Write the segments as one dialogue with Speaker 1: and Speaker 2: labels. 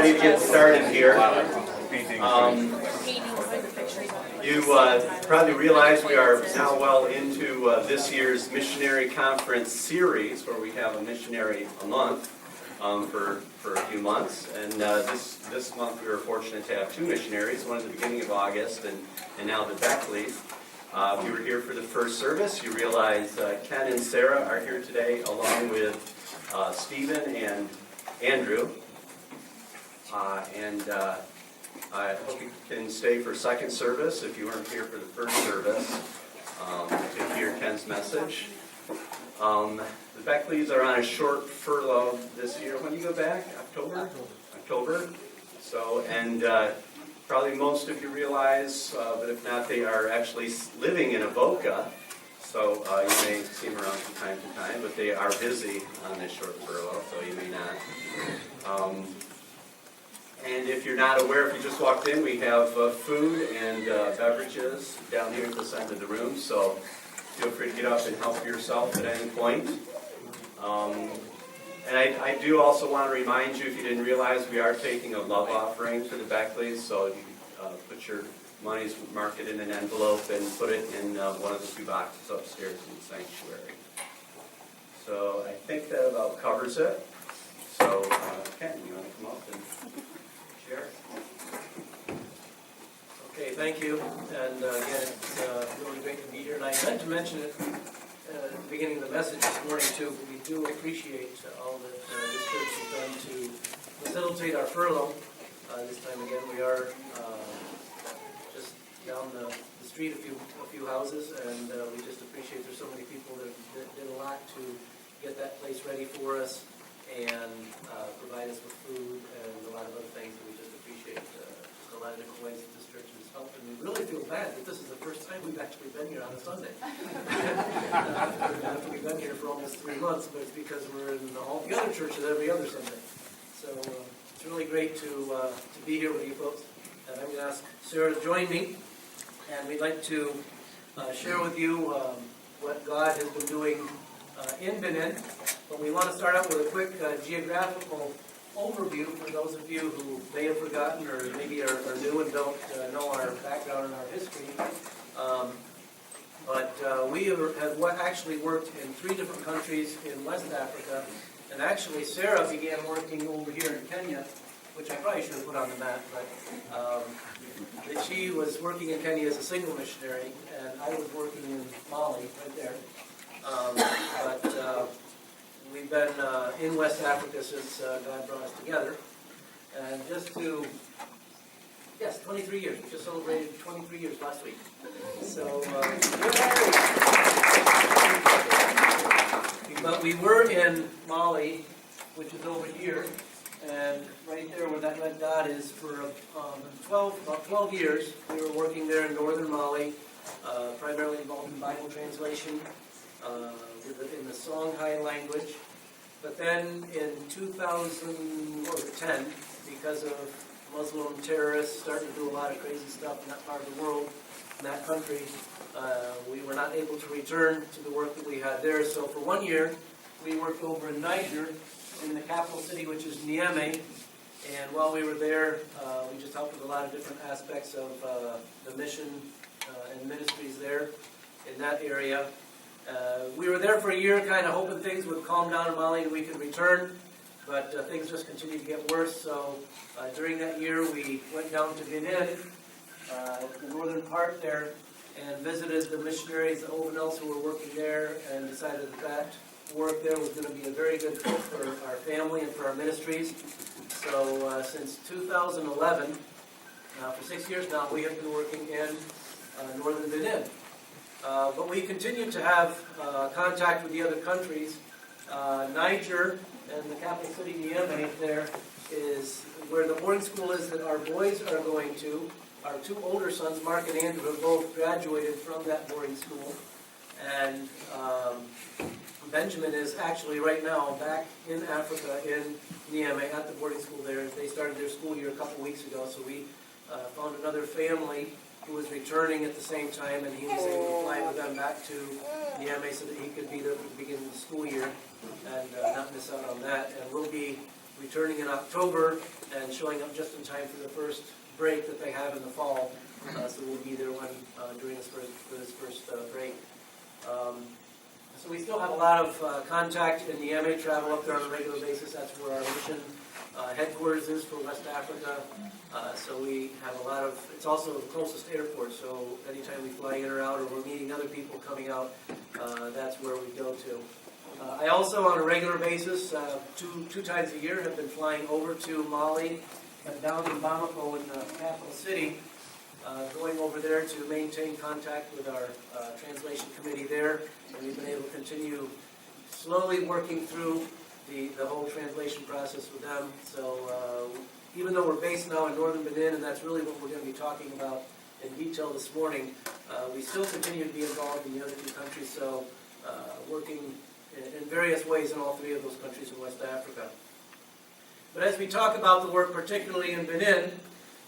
Speaker 1: ready to get started here. You probably realize we are now well into this year's missionary conference series, where we have a missionary a month for a few months. And this month we were fortunate to have two missionaries, one at the beginning of August and now the Beckleys. If you were here for the first service, you realize Ken and Sarah are here today, along with Stephen and Andrew. I hope you can stay for second service if you weren't here for the first service to hear Ken's message. The Beckleys are on a short furlough this year. When do you go back? October. So, and probably most of you realize, but if not, they are actually living in Avoca. So you may see them around from time to time, but they are busy on this short furlough, so you may not. And if you're not aware, if you just walked in, we have food and beverages down here at this end of the room, so feel free to get up and help yourself at any point. And I do also want to remind you, if you didn't realize, we are taking a love offering for the Beckleys, so you can put your monies, mark it in an envelope, and put it in one of the two boxes upstairs in the sanctuary. So I think that about covers it. So Ken, you want to come up and share?
Speaker 2: Okay, thank you. And again, it's really great to be here. And I meant to mention it at the beginning of the message this morning too, but we do appreciate all that this church has done to facilitate our furlough. This time again, we are just down the street a few houses, and we just appreciate there's so many people that did a lot to get that place ready for us and provide us with food and a lot of other things that we just appreciate. Just a lot of different ways that this church has helped, and we really feel bad that this is the first time we've actually been here on a Sunday. After we've been here for almost 3 months, but it's because we're in all the other churches every other Sunday. So it's really great to be here with you folks. And I'm going to ask Sarah to join me, and we'd like to share with you what God has been doing in Benin. But we want to start out with a quick geographical overview for those of you who may have forgotten or maybe are new and don't know our background and our history. But we have actually worked in 3 different countries in West Africa. And actually, Sarah began working over here in Kenya, which I probably should have put on the map, but she was working in Kenya as a single missionary, and I was working in Mali, right there. But we've been in West Africa since God brought us together. And just to, 23 years. We just celebrated 23 years last week. So, but we were in Mali, which is over here, and right there where that red dot is, for about 12 years. We were working there in northern Mali, primarily involved in Bible translation in the Songhai language. But then in 2010, because of Muslim terrorists starting to do a lot of crazy stuff in that part of the world, in that country, we were not able to return to the work that we had there. So for 1 year, we worked over in Niger, in the capital city, which is Niamey. And while we were there, we just helped with a lot of different aspects of the mission and ministries there in that area. We were there for a year, kind of hoping things would calm down in Mali and we could return, but things just continued to get worse. So during that year, we went down to Benin, the northern part there, and visited the missionaries, the Ovenels who were working there, and decided that work there was going to be a very good fit for our family and for our ministries. So since 2011, for 6 years now, we have been working in northern Benin. But we continue to have contact with the other countries. Niger and the capital city, Niamey, there is where the boarding school is that our boys are going to. Our 2 older sons, Mark and Andrew, have both graduated from that boarding school. And Benjamin is actually right now back in Africa, in Niamey, at the boarding school there. They started their school year a couple weeks ago, so we found another family who was returning at the same time, and he was able to fly with them back to Niamey so that he could be there for the beginning of the school year and not miss out on that. And we'll be returning in October and showing up just in time for the first break that they have in the fall. So we'll be there during this first break. So we still have a lot of contact in Niamey, travel up there on a regular basis. That's where our mission headquarters is for West Africa. So we have a lot of, it's also the closest airport, so anytime we fly in or out or we're meeting other people coming out, that's where we go to. I also, on a regular basis, two times a year, have been flying over to Mali and down in Bamako in the capital city, going over there to maintain contact with our translation committee there. And we've been able to continue slowly working through the whole translation process with them. So even though we're based now in northern Benin, and that's really what we're going to be talking about in detail this morning, we still continue to be involved in the other two countries, so working in various ways in all three of those countries in West Africa. But as we talk about the work, particularly in Benin,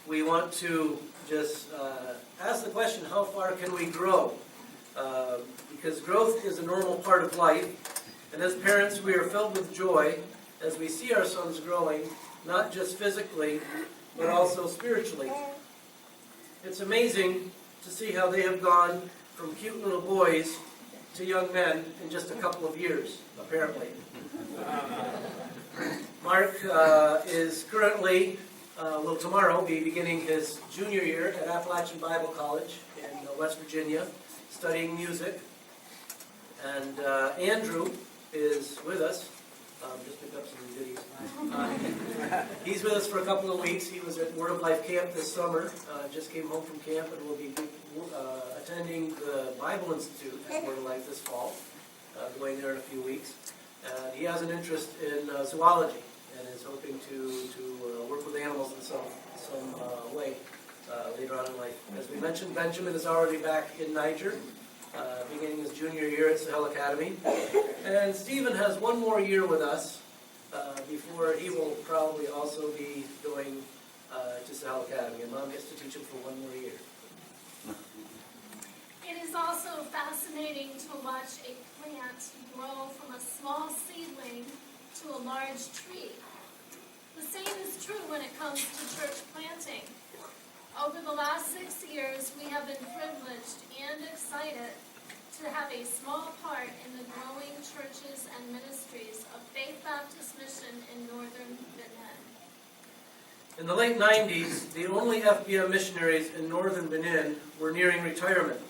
Speaker 2: we want to just ask the question, how far can we grow? Because growth is a normal part of life, and as parents we are filled with joy as we see our sons growing, not just physically, but also spiritually. It's amazing to see how they have gone from cute little boys to young men in just a couple of years, apparently. Mark is currently, will tomorrow be beginning his junior year at Appalachian Bible College in West Virginia, studying music. And Andrew is with us. Just picked up some goodies. He's with us for a couple of weeks. He was at Word of Life camp this summer, just came home from camp, and will be attending the Bible Institute at Word of Life this fall, going there in a few weeks. He has an interest in zoology and is hoping to work with animals in some way later on in life. As we mentioned, Benjamin is already back in Niger, beginning his junior year at Sahel Academy. And Stephen has one more year with us before he will probably also be going to Sahel Academy. And Mom gets to teach him for one more year.
Speaker 3: It is also fascinating to watch a plant grow from a small seedling to a large tree. The same is true when it comes to church planting. Over the last 6 years, we have been privileged and excited to have a small part in the growing churches and ministries of Faith Baptist Mission in northern Benin.
Speaker 2: In the late 90s, the only FBM missionaries in northern Benin were nearing retirement.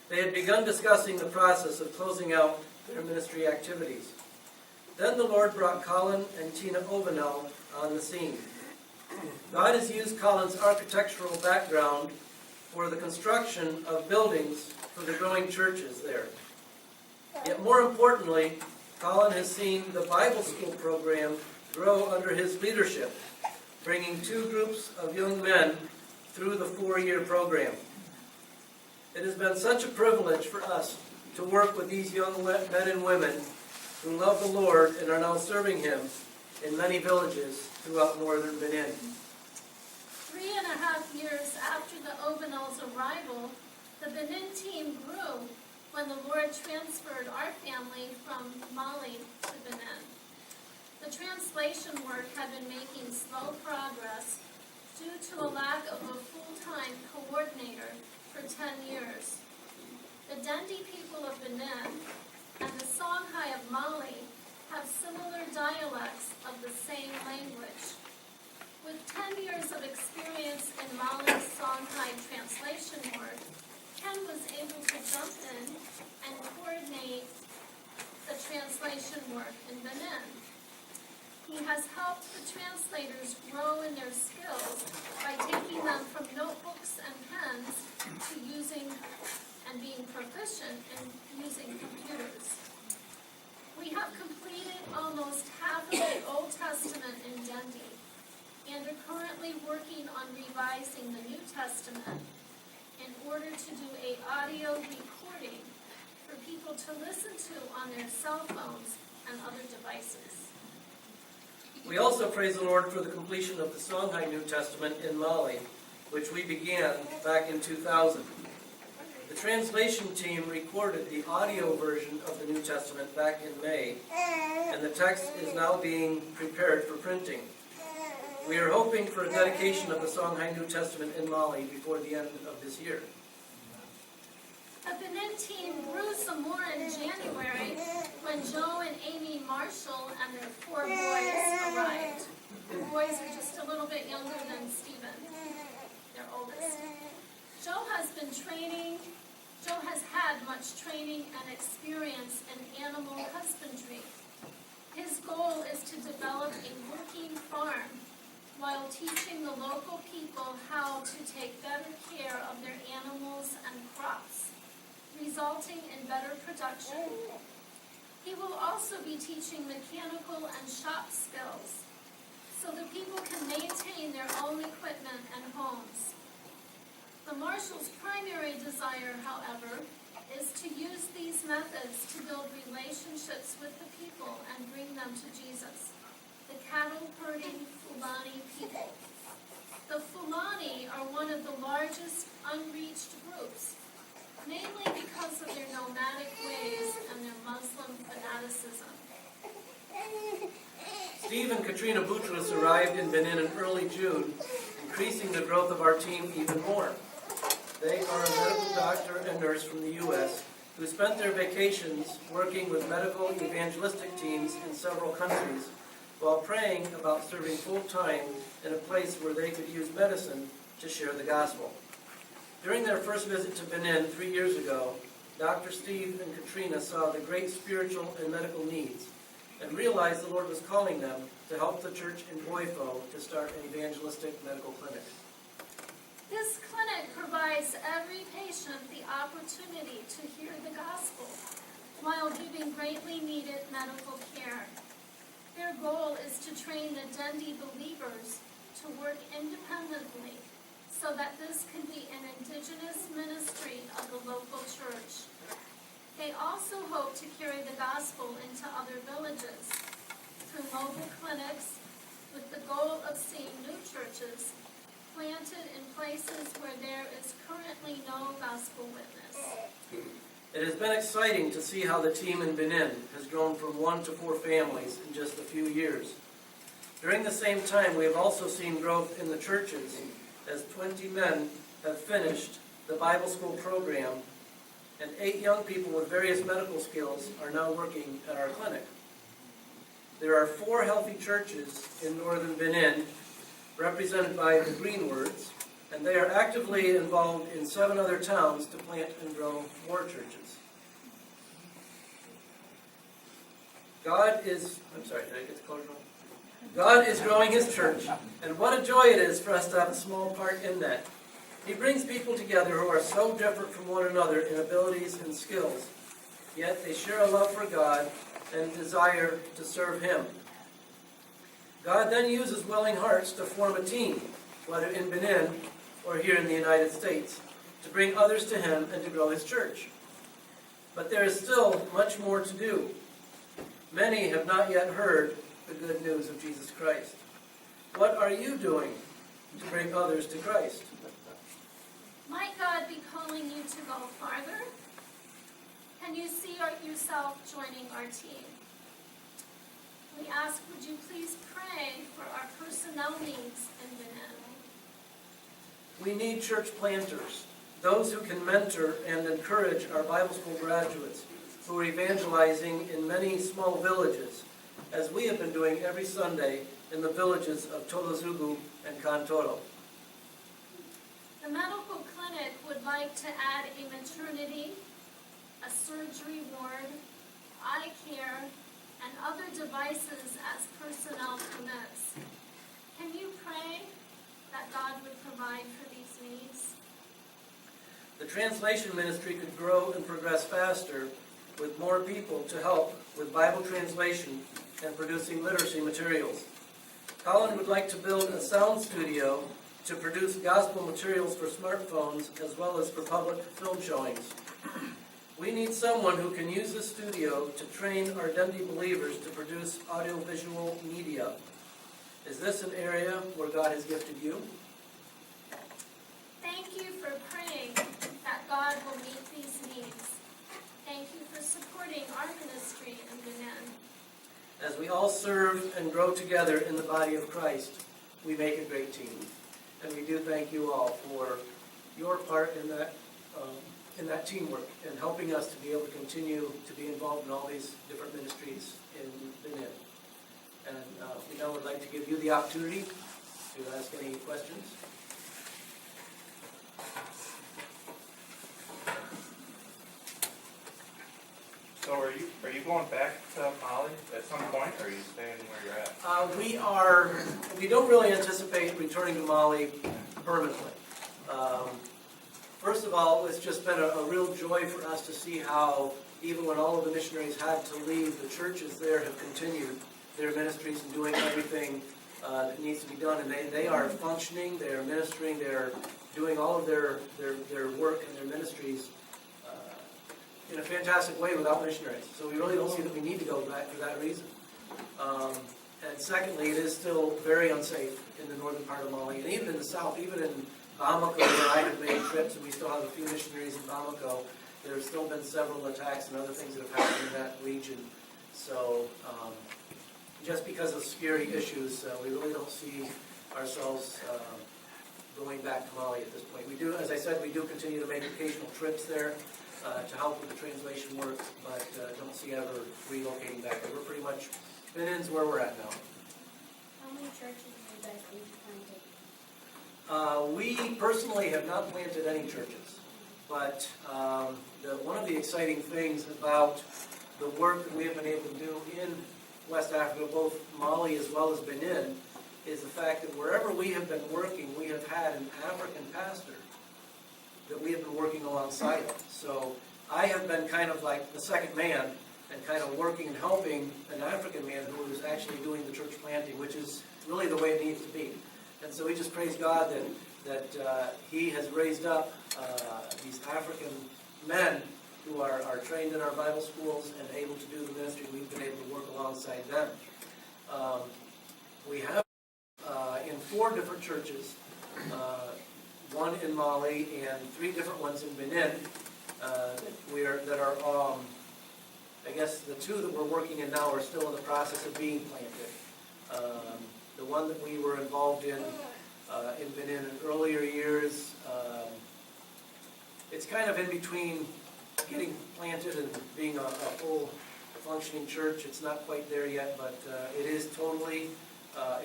Speaker 2: They had begun discussing the process of closing out their ministry activities. Then the Lord brought Colin and Tina Ovenel on the scene. God has used Colin's architectural background for the construction of buildings for the growing churches there. Yet more importantly, Colin has seen the Bible school program grow under his leadership, bringing 2 groups of young men through the 4-year program. It has been such a privilege for us to work with these young men and women who love the Lord and are now serving Him in many villages throughout northern Benin.
Speaker 3: 3.5 years after the Ovenel's arrival, the Benin team grew when the Lord transferred our family from Mali to Benin. The translation work had been making slow progress due to a lack of a full-time coordinator for 10 years. The Dendi people of Benin and the Songhai of Mali have similar dialects of the same language. With 10 years of experience in Mali's Songhai translation work, Ken was able to jump in and coordinate the translation work in Benin. He has helped the translators grow in their skills by taking them from notebooks and pens to using and being proficient in using computers. We have completed almost half of the Old Testament in Dendi and are currently working on revising the New Testament in order to do an audio recording for people to listen to on their cell phones and other devices.
Speaker 2: We also praise the Lord for the completion of the Songhai New Testament in Mali, which we began back in 2000. The translation team recorded the audio version of the New Testament back in May, and the text is now being prepared for printing. We are hoping for a dedication of the Songhai New Testament in Mali before the end of this year.
Speaker 3: The Benin team grew some more in January when Joe and Amy Marshall and their 4 boys arrived. The boys are just a little bit younger than Stephen, their oldest. Joe has had much training and experience in animal husbandry. His goal is to develop a working farm while teaching the local people how to take better care of their animals and crops, resulting in better production. He will also be teaching mechanical and shop skills so the people can maintain their own equipment and homes. The Marshals' primary desire, however, is to use these methods to build relationships with the people and bring them to Jesus, the cattle-herding Fulani people. The Fulani are one of the largest unreached groups, mainly because of their nomadic ways and their Muslim fanaticism.
Speaker 2: Steve and Katrina Boutros arrived in Benin in early June, increasing the growth of our team even more. They are a medical doctor and nurse from the U.S. who spent their vacations working with medical evangelistic teams in several countries while praying about serving full-time in a place where they could use medicine to share the gospel. During their first visit to Benin 3 years ago, Dr. Steve and Katrina saw the great spiritual and medical needs and realized the Lord was calling them to help the church in Boifo to start an evangelistic medical clinic.
Speaker 3: This clinic provides every patient the opportunity to hear the gospel while giving greatly needed medical care. Their goal is to train the Dendi believers to work independently so that this can be an indigenous ministry of the local church. They also hope to carry the gospel into other villages through mobile clinics with the goal of seeing new churches planted in places where there is currently no gospel witness.
Speaker 2: It has been exciting to see how the team in Benin has grown from 1 to 4 families in just a few years. During the same time, we have also seen growth in the churches as 20 men have finished the Bible school program and 8 young people with various medical skills are now working at our clinic. There are 4 healthy churches in northern Benin represented by the Greenwords, and they are actively involved in 7 other towns to plant and grow more churches. God is growing His church, and what a joy it is for us to have a small part in that. He brings people together who are so different from one another in abilities and skills, yet they share a love for God and a desire to serve Him. God then uses willing hearts to form a team, whether in Benin or here in the United States, to bring others to Him and to grow His church. But there is still much more to do. Many have not yet heard the good news of Jesus Christ. What are you doing to bring others to Christ?
Speaker 3: Might God be calling you to go farther? Can you see yourself joining our team? We ask, would you please pray for our personnel needs in Benin?
Speaker 2: We need church planters, those who can mentor and encourage our Bible school graduates who are evangelizing in many small villages, as we have been doing every Sunday in the villages of Tolozugu and Kantoro.
Speaker 3: The medical clinic would like to add a maternity, a surgery ward, eye care, and other devices as personnel permits. Can you pray that God would provide for these needs?
Speaker 2: The translation ministry could grow and progress faster with more people to help with Bible translation and producing literacy materials. Colin would like to build a sound studio to produce gospel materials for smartphones as well as for public film showings. We need someone who can use the studio to train our Dundee believers to produce audiovisual media. Is this an area where God has gifted you?
Speaker 3: Thank you for praying that God will meet these needs. Thank you for supporting our ministry in Benin.
Speaker 2: As we all serve and grow together in the body of Christ, we make a great team. And we do thank you all for your part in that teamwork and helping us to be able to continue to be involved in all these different ministries in Benin. And we now would like to give you the opportunity to ask any questions.
Speaker 4: So are you going back to Mali at some point, or are you staying where you're at?
Speaker 2: We don't really anticipate returning to Mali permanently. First of all, it's just been a real joy for us to see how, even when all of the missionaries had to leave, the churches there have continued their ministries and doing everything that needs to be done. And they are functioning, they are ministering, they're doing all of their work and their ministries in a fantastic way without missionaries. So we really don't see that we need to go back for that reason. And secondly, it is still very unsafe in the northern part of Mali, and even in the south, even in Bamako, where I have made trips, and we still have a few missionaries in Bamako, there's still been several attacks and other things that have happened in that region. So just because of security issues, we really don't see ourselves going back to Mali at this point. We do, as I said, we do continue to make occasional trips there to help with the translation work, but don't see ever relocating back there. We're pretty much Benin's where we're at now.
Speaker 5: How many churches have you guys planted?
Speaker 2: We personally have not planted any churches, but one of the exciting things about the work that we have been able to do in West Africa, both Mali as well as Benin, is the fact that wherever we have been working, we have had an African pastor that we have been working alongside of. So I have been kind of like the second man and kind of working and helping an African man who is actually doing the church planting, which is really the way it needs to be. And so we just praise God that He has raised up these African men who are trained in our Bible schools and able to do the ministry. We've been able to work alongside them. We have in 4 different churches, one in Mali and 3 different ones in Benin, I guess the 2 that we're working in now are still in the process of being planted. The one that we were involved in Benin in earlier years, it's kind of in between getting planted and being a full functioning church. It's not quite there yet, but it is totally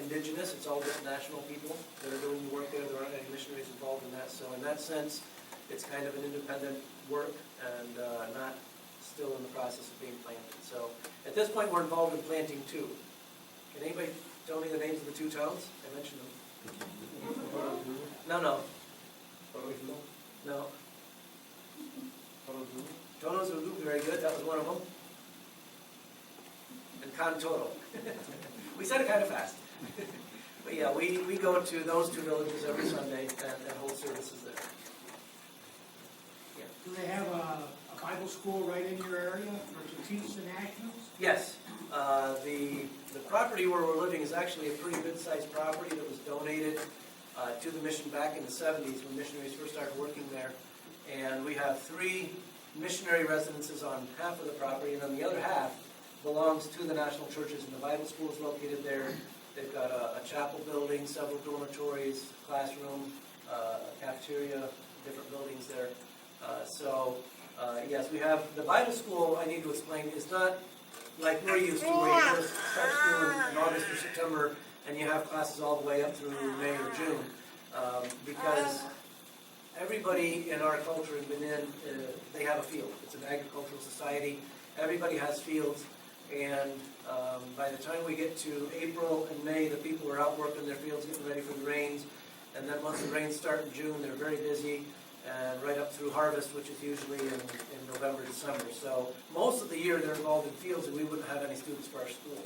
Speaker 2: indigenous. It's all just national people that are doing the work there. There aren't any missionaries involved in that. So in that sense, it's kind of an independent work and not still in the process of being planted. So at this point, we're involved in planting 2. Can anybody tell me the names of the 2 towns? I mentioned them. No. No. Tono-Zulu, very good. That was one of them. And Kantoro. We said it kind of fast. But yeah, we go to those 2 villages every Sunday and hold services there. Yeah.
Speaker 6: Do they have a Bible school right in your area to teach the nationals?
Speaker 2: Yes. The property where we're living is actually a pretty good-sized property that was donated to the mission back in the 70s when missionaries first started working there. And we have 3 missionary residences on half of the property, and then the other half belongs to the national churches, and the Bible school is located there. They've got a chapel building, several dormitories, classroom, cafeteria, different buildings there. Yes, we have the Bible school. I need to explain is not like we're used to, where you first start school in August or September, and you have classes all the way up through May or June, because everybody in our culture in Benin, they have a field. It's an agricultural society. Everybody has fields, and by the time we get to April and May, the people are out working their fields, getting ready for the rains, and then once the rains start in June, they're very busy, and right up through harvest, which is usually in November, December. So most of the year they're involved in fields, and we wouldn't have any students for our school.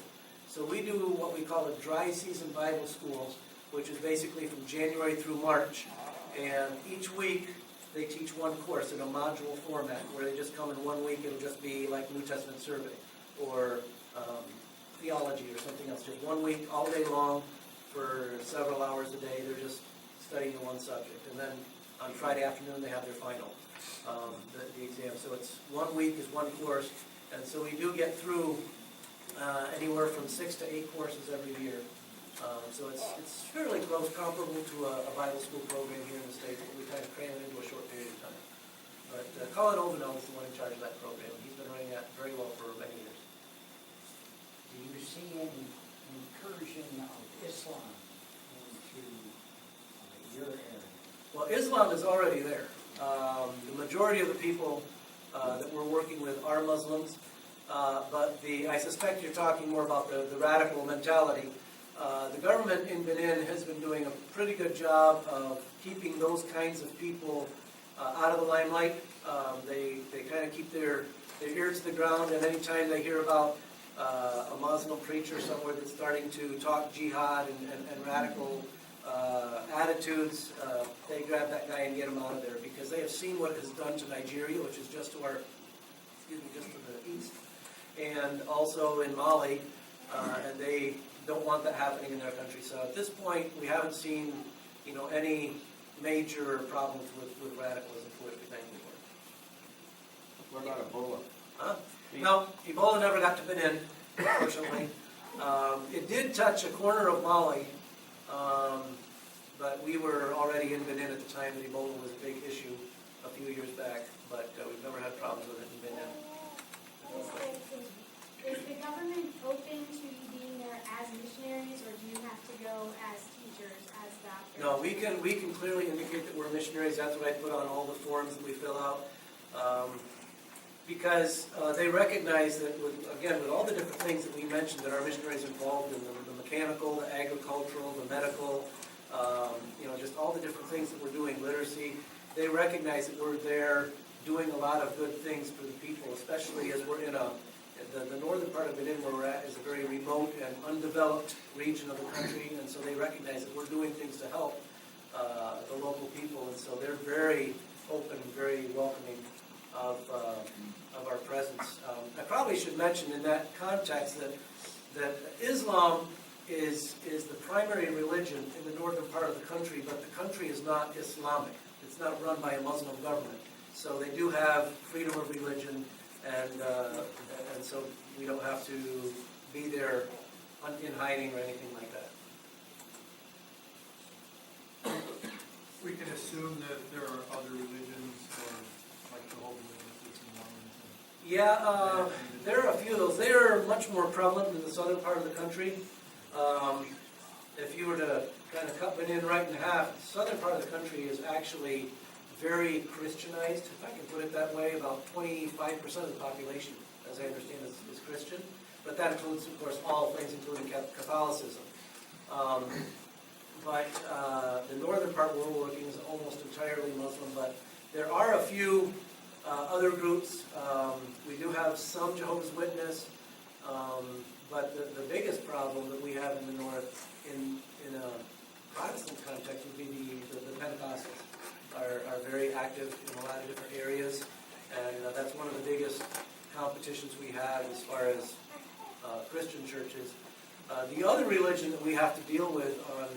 Speaker 2: So we do what we call a dry season Bible school, which is basically from January through March. And each week they teach one course in a module format, where they just come in 1 week. It'll just be like New Testament survey or theology or something else. Just 1 week, all day long, for several hours a day. They're just studying the one subject. And then on Friday afternoon, they have their final, the exam. So it's 1 week is one course, and so we do get through anywhere from 6 to 8 courses every year. So it's fairly close, comparable to a Bible school program here in the States, but we kind of cram it into a short period of time. But Colin Ovenall is the one in charge of that program. He's been running that very well for many years.
Speaker 7: Do you see any incursion of Islam into your area?
Speaker 2: Well, Islam is already there. The majority of the people that we're working with are Muslims, but I suspect you're talking more about the radical mentality. The government in Benin has been doing a pretty good job of keeping those kinds of people out of the limelight. They kind of keep their ear to the ground, and anytime they hear about a Muslim preacher somewhere that's starting to talk jihad and radical attitudes, they grab that guy and get him out of there, because they have seen what it has done to Nigeria, which is just to the east, and also in Mali, and they don't want that happening in their country. So at this point, we haven't seen, any major problems with radicalism politically, thankfully.
Speaker 8: What about Ebola?
Speaker 2: Huh? No, Ebola never got to Benin, unfortunately. It did touch a corner of Mali, but we were already in Benin at the time that Ebola was a big issue a few years back, but we've never had problems with it in Benin.
Speaker 5: Is the government open to you being there as missionaries, or do you have to go as teachers, as doctors?
Speaker 2: No, we can clearly indicate that we're missionaries. That's what I put on all the forms that we fill out. Because they recognize that, with all the different things that we mentioned that our missionaries are involved in, the mechanical, the agricultural, the medical, just all the different things that we're doing, literacy, they recognize that we're there doing a lot of good things for the people, especially as we're in the northern part of Benin where we're at is a very remote and undeveloped region of the country, and so they recognize that we're doing things to help the local people, and so they're very open, very welcoming of our presence. I probably should mention in that context that Islam is the primary religion in the northern part of the country, but the country is not Islamic. It's not run by a Muslim government. So they do have freedom of religion, and so we don't have to be there in hiding or anything like that.
Speaker 6: We can assume that there are other religions, like Jehovah's Witnesses and Mormons.
Speaker 2: Yeah, there are a few of those. They are much more prevalent in the southern part of the country. If you were to kind of cut Benin right in half, the southern part of the country is actually very Christianized, if I can put it that way. About 25% of the population, as I understand, is Christian. But that includes, of course, all things, including Catholicism. But the northern part where we're working is almost entirely Muslim, but there are a few other groups. We do have some Jehovah's Witness, but the biggest problem that we have in the north, in a Protestant context, would be the Pentecostals are very active in a lot of different areas, and that's one of the biggest competitions we have as far as Christian churches. The other religion that we have to deal with on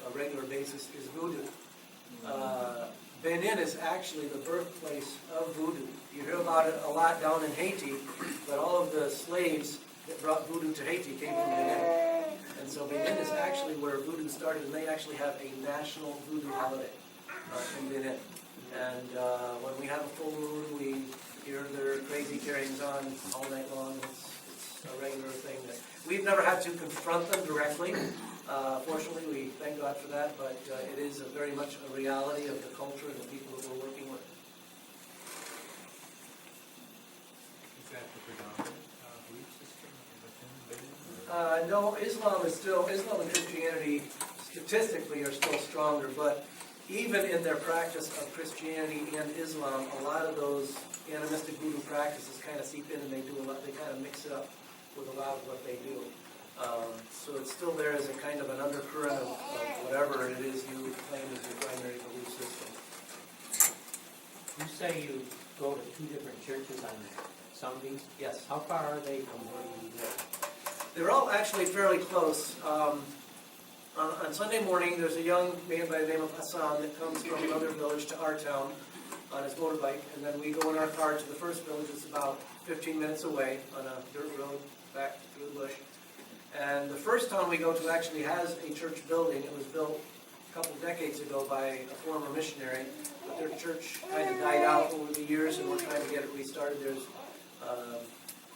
Speaker 2: a regular basis is voodoo. Benin is actually the birthplace of voodoo. You hear about it a lot down in Haiti, but all of the slaves that brought voodoo to Haiti came from Benin. And so Benin is actually where voodoo started, and they actually have a national voodoo holiday in Benin. And when we have a full moon, we hear their crazy carryings on all night long. It's a regular thing that we've never had to confront them directly. Fortunately, we thank God for that, but it is very much a reality of the culture and the people that we're working with.
Speaker 8: Is that the predominant belief system within Benin?
Speaker 2: No, Islam and Christianity statistically are still stronger, but even in their practice of Christianity and Islam, a lot of those animistic voodoo practices kind of seep in, and they kind of mix it up with a lot of what they do. So it's still there as a kind of an undercurrent of whatever it is you claim as your primary belief system.
Speaker 7: You say you go to 2 different churches on Sundays.
Speaker 2: Yes.
Speaker 7: How far are they from where you live?
Speaker 2: They're all actually fairly close. On Sunday morning, there's a young man by the name of Hassan that comes from another village to our town on his motorbike, and then we go in our car to the first village. It's about 15 minutes away on a dirt road back through the bush. And the first town we go to actually has a church building. It was built a couple decades ago by a former missionary, but their church kind of died out over the years, and we're trying to get it restarted. There's a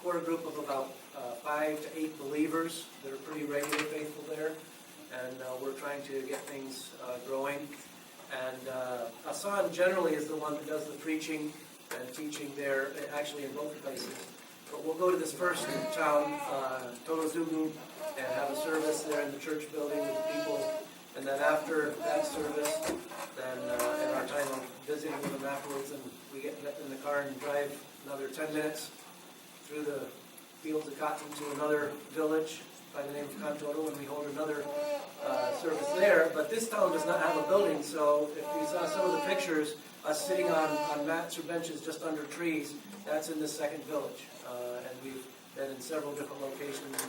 Speaker 2: core group of about 5 to 8 believers that are pretty regular faithful there, and we're trying to get things growing. And Hassan generally is the one that does the preaching and teaching there, actually in both places. But we'll go to this first town, Totozugu, and have a service there in the church building with the people. And then after that service, then in our time of visiting with them afterwards, and we get in the car and drive another 10 minutes through the fields of cotton to another village by the name of Kantoto, and we hold another service there. But this town does not have a building, so if you saw some of the pictures, us sitting on mats or benches just under trees, that's in this second village. And we've been in several different locations,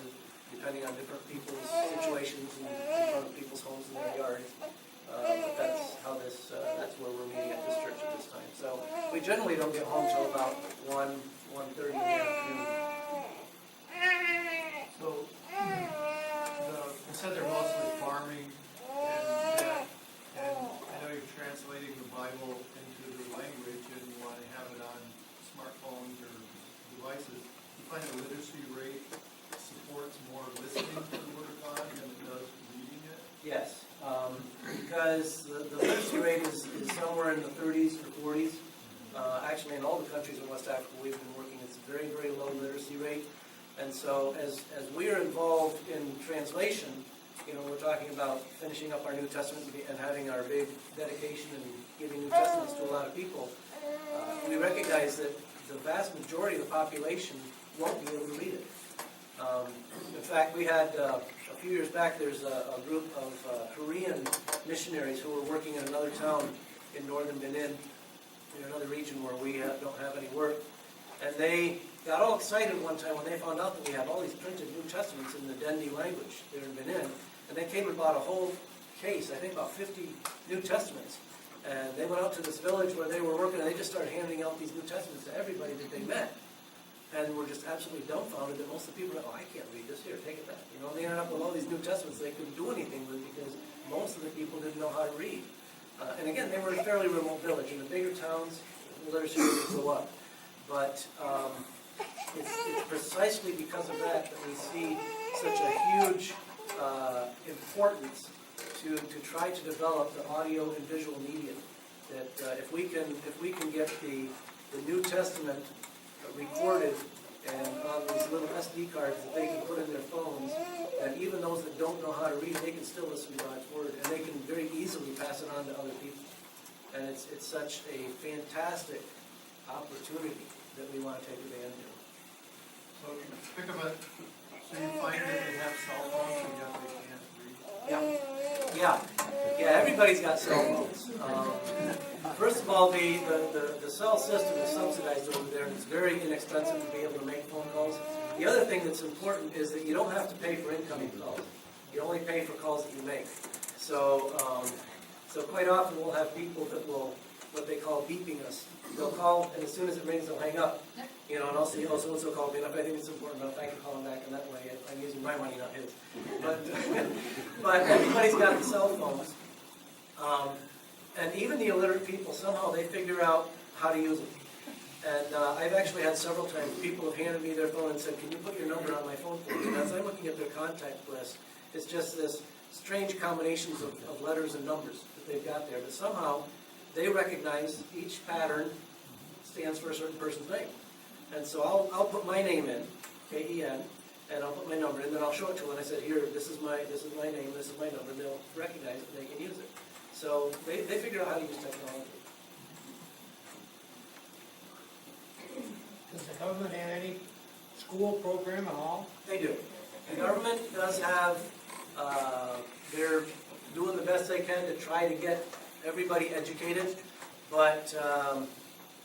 Speaker 2: depending on different people's situations and in front of people's homes and their yards. But that's where we're meeting at this church at this time. So we generally don't get home till about 1:30 in the afternoon.
Speaker 6: So, you said they're mostly farming, and I know you're translating the Bible into the language, and you want to have it on smartphones or devices. You find the literacy rate supports more listening to the Word of God than it does reading it?
Speaker 2: Yes, because the literacy rate is somewhere in the 30s or 40s. Actually, in all the countries in West Africa we've been working, it's a very, very low literacy rate. And so as we're involved in translation, we're talking about finishing up our New Testament and having our big dedication and giving New Testaments to a lot of people. We recognize that the vast majority of the population won't be able to read it. In fact, we had, a few years back, there's a group of Korean missionaries who were working in another town in northern Benin, in another region where we don't have any work. And they got all excited one time when they found out that we have all these printed New Testaments in the Dendi language there in Benin. And they came and bought a whole case, I think about 50 New Testaments. And they went out to this village where they were working, and they just started handing out these New Testaments to everybody that they met. And were just absolutely dumbfounded that most of the people were like, oh, I can't read this, here, take it back. And they ended up with all these New Testaments they couldn't do anything with because most of the people didn't know how to read. And again, they were in a fairly remote village. In the bigger towns, the literacy rate would go up. But it's precisely because of that we see such a huge importance to try to develop the audio and visual medium. That if we can get the New Testament recorded and on these little SD cards that they can put in their phones, and even those that don't know how to read, they can still listen to God's Word, and they can very easily pass it on to other people. And it's such a fantastic opportunity that we want to take advantage of.
Speaker 6: So think of it, so you find that they have cell phones and yet they can't read?
Speaker 2: Yeah, everybody's got cell phones. First of all, the cell system is subsidized over there, and it's very inexpensive to be able to make phone calls. The other thing that's important is that you don't have to pay for incoming calls. You only pay for calls that you make. So quite often we'll have people that will, what they call beeping us. They'll call, and as soon as it rings, they'll hang up. And I'll say, oh, so-and-so called me, and if I think it's important enough, I can call them back in that way. I'm using my money, not his. But everybody's got the cell phones. And even the illiterate people, somehow they figure out how to use them. And I've actually had several times people have handed me their phone and said, can you put your number on my phone for me? And as I'm looking at their contact list, it's just this strange combinations of letters and numbers that they've got there. But somehow they recognize each pattern stands for a certain person's name. And so I'll put my name in, K-E-N, and I'll put my number in, and then I'll show it to them, and I said, here, this is my name, this is my number, and they'll recognize it, and they can use it. So they figure out how to use technology.
Speaker 7: Does the government have any school program at all?
Speaker 2: They do. The government does have, they're doing the best they can to try to get everybody educated, but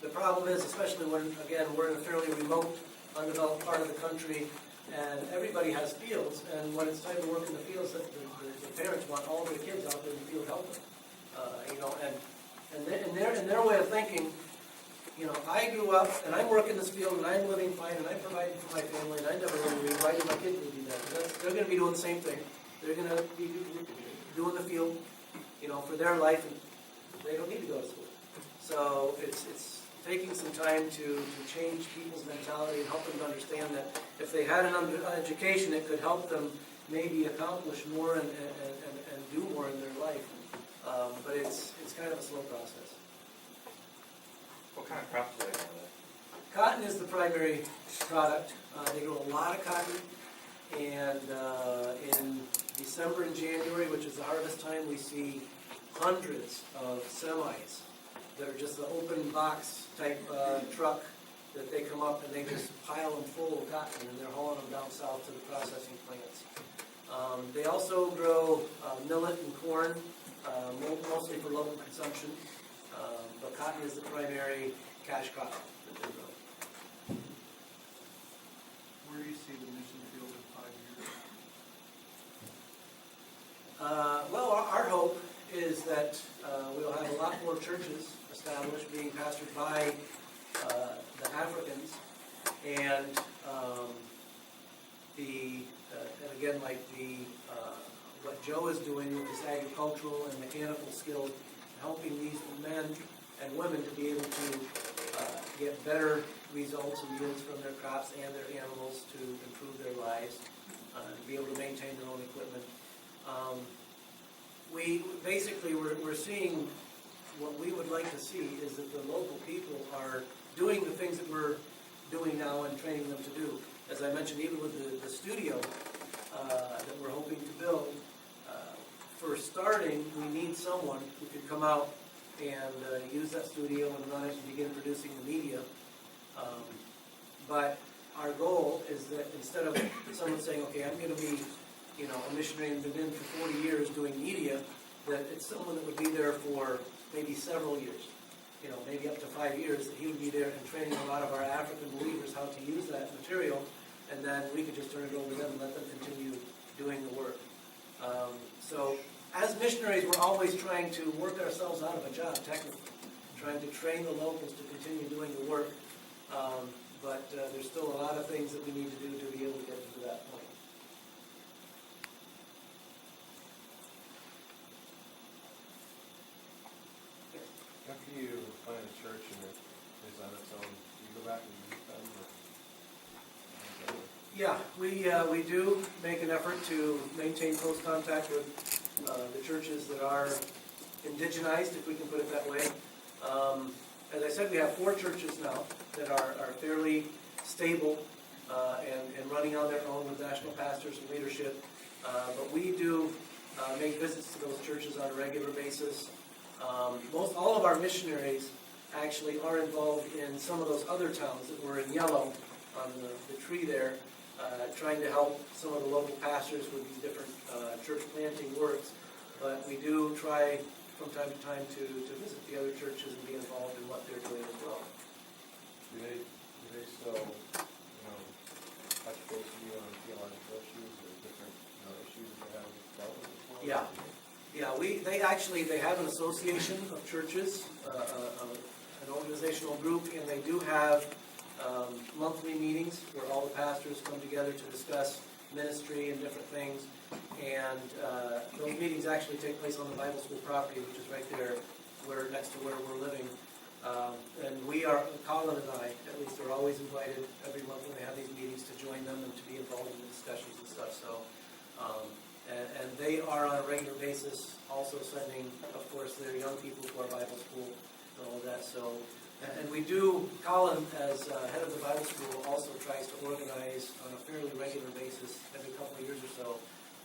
Speaker 2: the problem is, especially when, again, we're in a fairly remote, undeveloped part of the country, and everybody has fields, and when it's time to work in the fields, the parents want all their kids out there in the field helping. In their way of thinking, I grew up, and I'm working this field, and I'm living fine, and I'm providing for my family, and I never really read. Why do my kids need to do that? They're going to be doing the same thing. They're going to be doing the field, for their life, and they don't need to go to school. So it's taking some time to change people's mentality and help them to understand that if they had an education, it could help them maybe accomplish more and do more in their life. But it's kind of a slow process.
Speaker 4: What kind of crops do they grow there?
Speaker 2: Cotton is the primary product. They grow a lot of cotton, and in December and January, which is the harvest time, we see hundreds of semis that are just the open box type truck that they come up and they just pile them full of cotton, and they're hauling them down south to the processing plants. They also grow millet and corn, mostly for local consumption, but cotton is the primary cash crop that they grow.
Speaker 6: Where do you see the mission field in 5 years?
Speaker 2: Well, our hope is that we'll have a lot more churches established, being pastored by the Africans, and again, like what Joe is doing with his agricultural and mechanical skills, helping these men and women to be able to get better results and yields from their crops and their animals to improve their lives, to be able to maintain their own equipment. We're seeing what we would like to see is that the local people are doing the things that we're doing now and training them to do. As I mentioned, even with the studio that we're hoping to build, for starting, we need someone who can come out and use that studio and run it and begin producing the media. But our goal is that instead of someone saying, okay, I'm going to be a missionary and been in for 40 years doing media, that it's someone that would be there for maybe several years, maybe up to 5 years, that he would be there and training a lot of our African believers how to use that material, and then we could just turn it over to them and let them continue doing the work. So as missionaries, we're always trying to work ourselves out of a job, technically, trying to train the locals to continue doing the work. But there's still a lot of things that we need to do to be able to get to that point.
Speaker 8: After you find a church and it is on its own, do you go back and meet them?
Speaker 2: Yeah, we do make an effort to maintain close contact with the churches that are indigenized, if we can put it that way. As I said, we have 4 churches now that are fairly stable and running on their own with national pastors and leadership. But we do make visits to those churches on a regular basis. All of our missionaries actually are involved in some of those other towns that were in yellow on the tree there, trying to help some of the local pastors with these different church planting works. But we do try from time to time to visit the other churches and be involved in what they're doing as well.
Speaker 8: Do they still, touch base with you on theological issues or different issues that they haven't dealt with before?
Speaker 2: Yeah. They have an association of churches, an organizational group, and they do have monthly meetings where all the pastors come together to discuss ministry and different things. And those meetings actually take place on the Bible school property, which is right there, next to where we're living. And Colin and I, at least, are always invited every month when they have these meetings to join them and to be involved in the discussions and stuff. So, and they are on a regular basis also sending, of course, their young people to our Bible school and all of that. So, and we do, Colin, as head of the Bible school, also tries to organize on a fairly regular basis, every couple of years or so,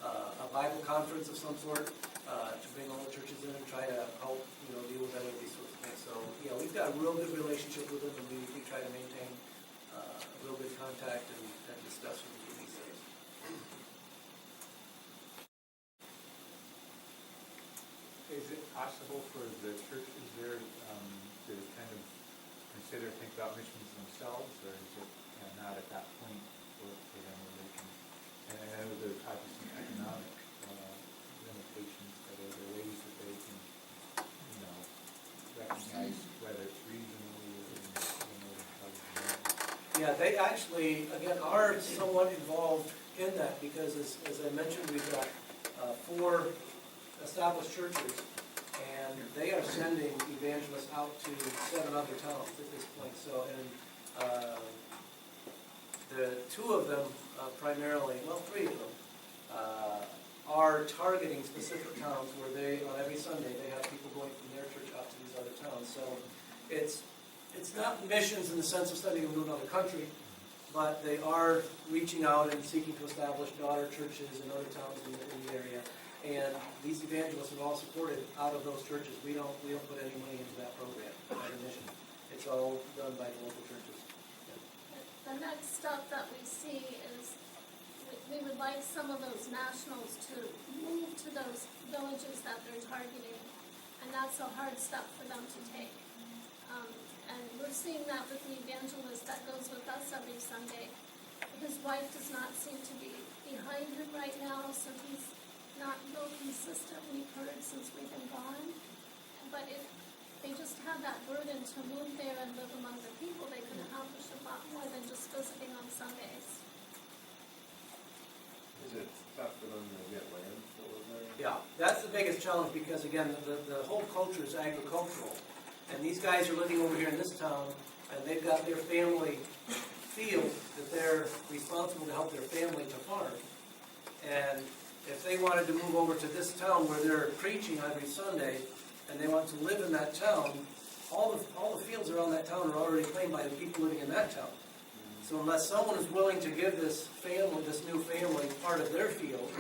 Speaker 2: a Bible conference of some sort to bring all the churches in and try to help, deal with any of these sorts of things. So, we've got a real good relationship with them, and we try to maintain a real good contact and discussion with these things.
Speaker 8: Is it possible for the churches there to kind of think about missions themselves, or is it not at that point
Speaker 9: for them where they can, and I know there's obviously economic limitations, but are there ways that they can, you know, recognize whether it's regionally or in northern part of the United?
Speaker 2: Yeah, they actually, again, are somewhat involved in that because as I mentioned, we've got 4 established churches and they are sending evangelists out to 7 other towns at this point. So, and the 2 of them primarily, well, 3 of them, are targeting specific towns where they, on every Sunday, they have people going from their church out to these other towns. So it's not missions in the sense of sending them to another country, but they are reaching out and seeking to establish daughter churches in other towns in the area. And these evangelists are all supported out of those churches. We don't put any money into that program, that mission. It's all done by the local churches.
Speaker 3: The next step that we see is we would like some of those nationals to move to those villages that they're targeting, and that's a hard step for them to take. And we're seeing that with the evangelist that goes with us every Sunday. His wife does not seem to be behind him right now, so he's not real consistent, we've heard, since we've been gone. But if they just have that burden to move there and live among the people, they can accomplish a lot more than just visiting on Sundays.
Speaker 8: Is it tough for them to get land for there?
Speaker 2: Yeah, that's the biggest challenge because, again, the whole culture is agricultural. And these guys are living over here in this town, and they've got their family field that they're responsible to help their family to farm. And if they wanted to move over to this town where they're preaching every Sunday, and they want to live in that town, all the fields around that town are already claimed by the people living in that town. So unless someone is willing to give this family, this new family, part of their field,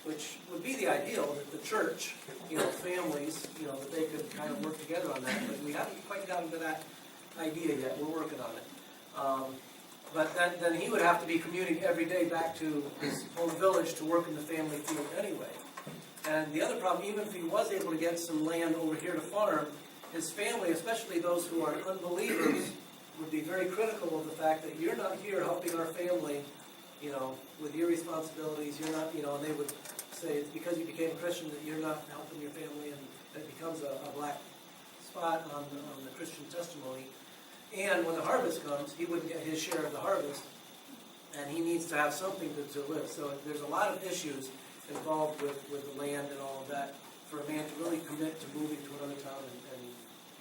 Speaker 2: which would be the ideal, that the church, families, that they could kind of work together on that, but we haven't quite gotten to that idea yet. We're working on it. But then he would have to be commuting every day back to his home village to work in the family field anyway. And the other problem, even if he was able to get some land over here to farm, his family, especially those who are unbelievers, would be very critical of the fact that you're not here helping our family, with your responsibilities. You're not, and they would say it's because you became a Christian that you're not helping your family, and it becomes a black spot on the Christian testimony. And when the harvest comes, he wouldn't get his share of the harvest, and he needs to have something to live. So there's a lot of issues involved with the land and all of that for a man to really commit to moving to another town and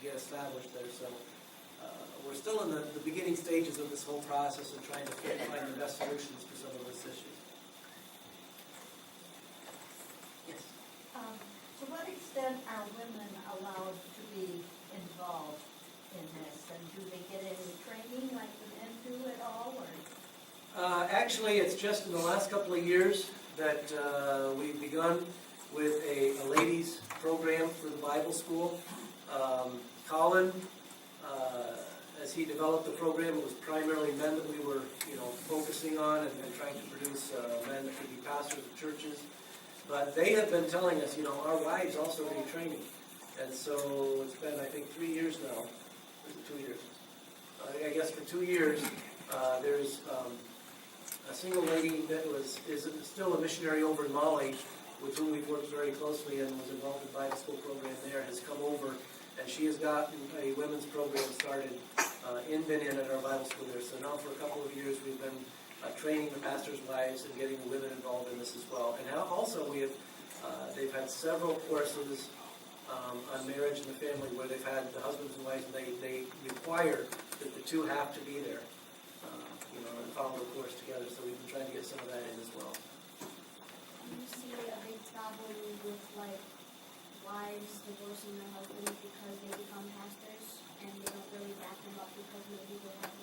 Speaker 2: get established there. So we're still in the beginning stages of this whole process and trying to find the best solutions for some of those issues. Yes.
Speaker 10: To what extent are women allowed to be involved in this, and do they get any training like the men do at all? Or?
Speaker 2: Actually, it's just in the last couple of years that we've begun with a ladies program for the Bible school. Colin, as he developed the program, it was primarily men that we were, focusing on and trying to produce men that could be pastors of churches. But they have been telling us, our wives also need training. And so it's been, I think, 3 years now. Is it 2 years? I guess for 2 years, there's a single lady that is still a missionary over in Mali, with whom we've worked very closely and was involved in the Bible school program there, has come over, and she has gotten a women's program started in Benin at our Bible school there. So now for a couple of years we've been training the pastors' wives and getting the women involved in this as well. And now also they've had several courses on marriage and the family where they've had the husbands and wives, and they require that the two have to be there, and follow the course together. So we've been trying to get some of that in as well.
Speaker 5: Do you see a big problem with wives divorcing their husbands because they become pastors and they don't really back them up because maybe they have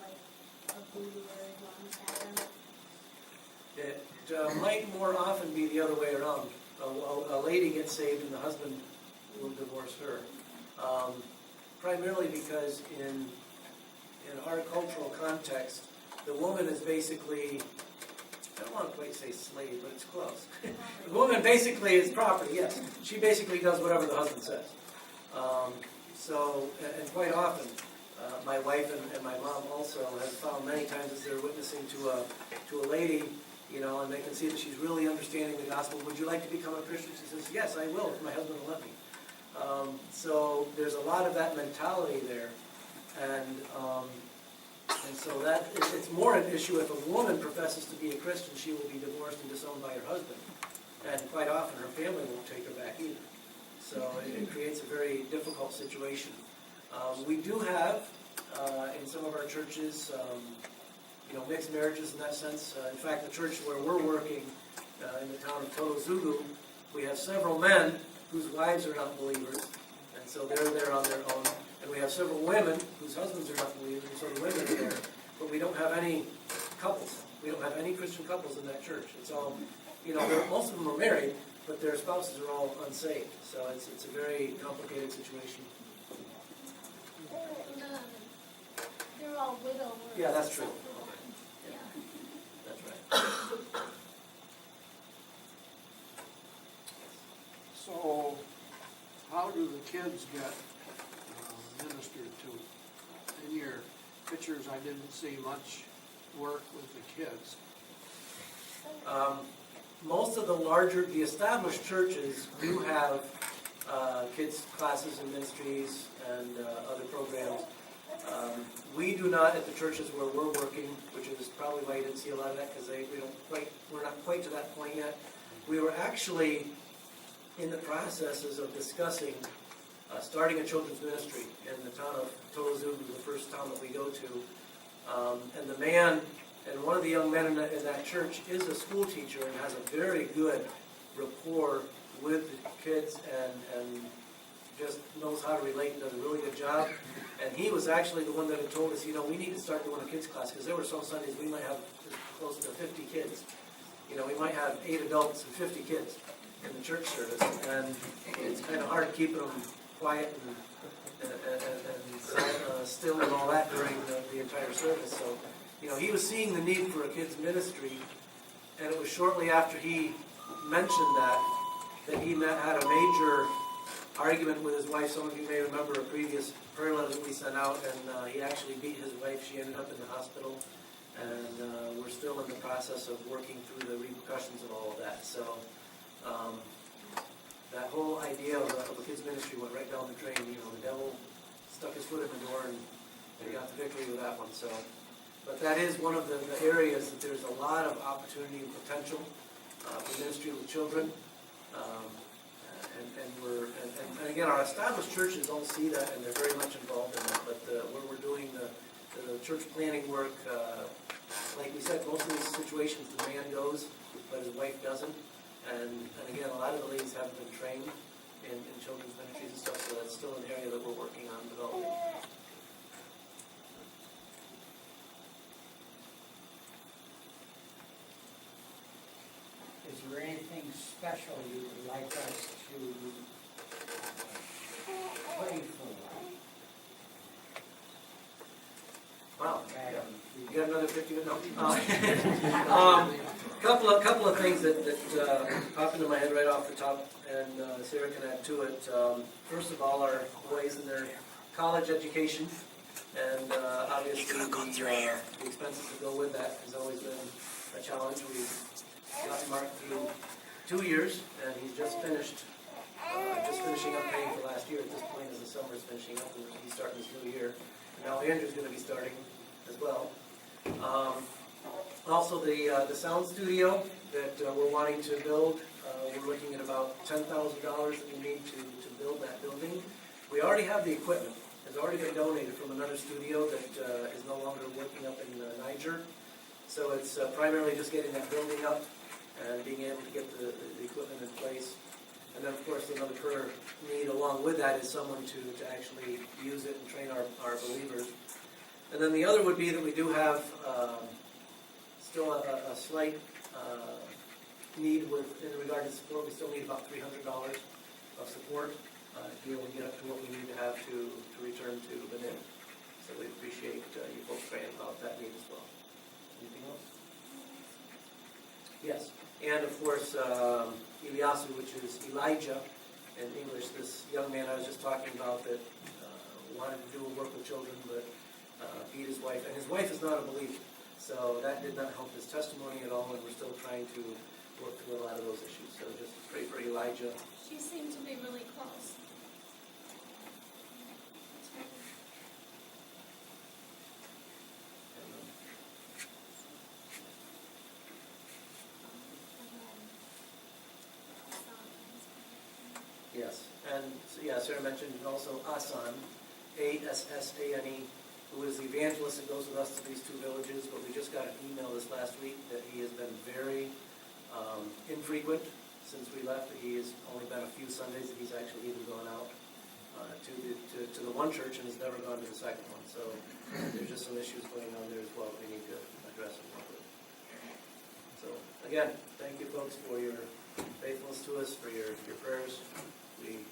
Speaker 5: a guru or a long
Speaker 2: It might more often be the other way around. A lady gets saved and the husband will divorce her. Primarily because in our cultural context, the woman is basically, I don't want to quite say slave, but it's close. The woman basically is property, yes. She basically does whatever the husband says. And quite often, My wife and my mom also have found many times as they're witnessing to a lady, you know, and they can see that she's really understanding the gospel. Would you like to become a Christian? She says, yes, I will, if my husband will let me. So there's a lot of that mentality there. And so that it's more an issue if a woman professes to be a Christian, she will be divorced and disowned by her husband. And quite often her family won't take her back either. So it creates a very difficult situation. We do have, in some of our churches, you know, mixed marriages in that sense. In fact, the church where we're working in the town of Totozugu, we have several men whose wives are not believers, and so they're there on their own. And we have several women whose husbands are not believers, and so the women are there. But we don't have any couples. We don't have any Christian couples in that church. It's all, you know, most of them are married, but their spouses are all unsaved. So it's a very complicated situation.
Speaker 3: They're all widowers.
Speaker 2: Yeah, that's true.
Speaker 3: Yeah.
Speaker 2: That's right.
Speaker 6: So, how do the kids get ministered to? In your pictures, I didn't see much work with the kids.
Speaker 2: Most of the established churches do have kids classes and ministries and other programs. We do not at the churches where we're working, which is probably why you didn't see a lot of that, because we're not quite to that point yet. We were actually in the processes of discussing starting a children's ministry in the town of Totozugu, the first town that we go to. And the man, and one of the young men in that church is a school teacher and has a very good rapport with the kids and just knows how to relate and does a really good job. And he was actually the one that had told us, you know, we need to start doing a kids class, because there were some Sundays we might have close to 50 kids. You know, we might have 8 adults and 50 kids in the church service, and it's kind of hard keeping them quiet and still and all that during the entire service. So, you know, he was seeing the need for a kids ministry, and it was shortly after he mentioned that he had a major argument with his wife. Some of you may remember a previous prayer letter that we sent out, and he actually beat his wife. She ended up in the hospital, and we're still in the process of working through the repercussions of all of that. So that whole idea of a kids ministry went right down the drain. You know, the devil stuck his foot in the door, and they got the victory with that one. So, but that is one of the areas that there's a lot of opportunity and potential for ministry with children. And again, our established churches all see that, and they're very much involved in that. But where we're doing the church planning work, like we said, most of these situations the man goes, but his wife doesn't. And again, a lot of the ladies haven't been trained in children's ministries and stuff, so that's still an area that we're working on developing.
Speaker 7: Is there anything special you would like us to pray for?
Speaker 2: Wow. You got another 50 minutes? No. Couple of things that pop into my head right off the top, and Sarah can add to it. First of all, our boys and their college education, and obviously the expenses that go with that has always been a challenge. We've got Mark through 2 years, and he's just finishing up paying for last year at this point as the summer is finishing up, and he's starting his new year. And now Andrew's going to be starting as well. Also, the sound studio that we're wanting to build, we're looking at about $10,000 that we need to build that building. We already have the equipment. It's already been donated from another studio that is no longer working up in Niger. So it's primarily just getting that building up and being able to get the equipment in place. And then, of course, another prayer need along with that is someone to actually use it and train our believers. And then the other would be that we do have still a slight need in regard to support. We still need about $300 of support to be able to get up to what we need to have to return to Benin. So we appreciate you folks praying about that need as well. Anything else? Yes. And of course, Eliasu, which is Elijah in English, this young man I was just talking about that wanted to do work with children, but beat his wife, and his wife is not a believer. So that did not help his testimony at all, and we're still trying to work through a lot of those issues. So just pray for Elijah.
Speaker 3: She seemed to be really close.
Speaker 2: Yes, and yeah, Sarah mentioned also Asan, A-S-S-A-N-E, who is the evangelist that goes with us to these two villages, but we just got an email this last week that he has been very infrequent since we left. He has only been a few Sundays that he's actually even gone out to the one church and has never gone to the second one. So there's just some issues going on there as well that we need to address and work with. So again, thank you folks for your faithfulness to us, for your prayers. We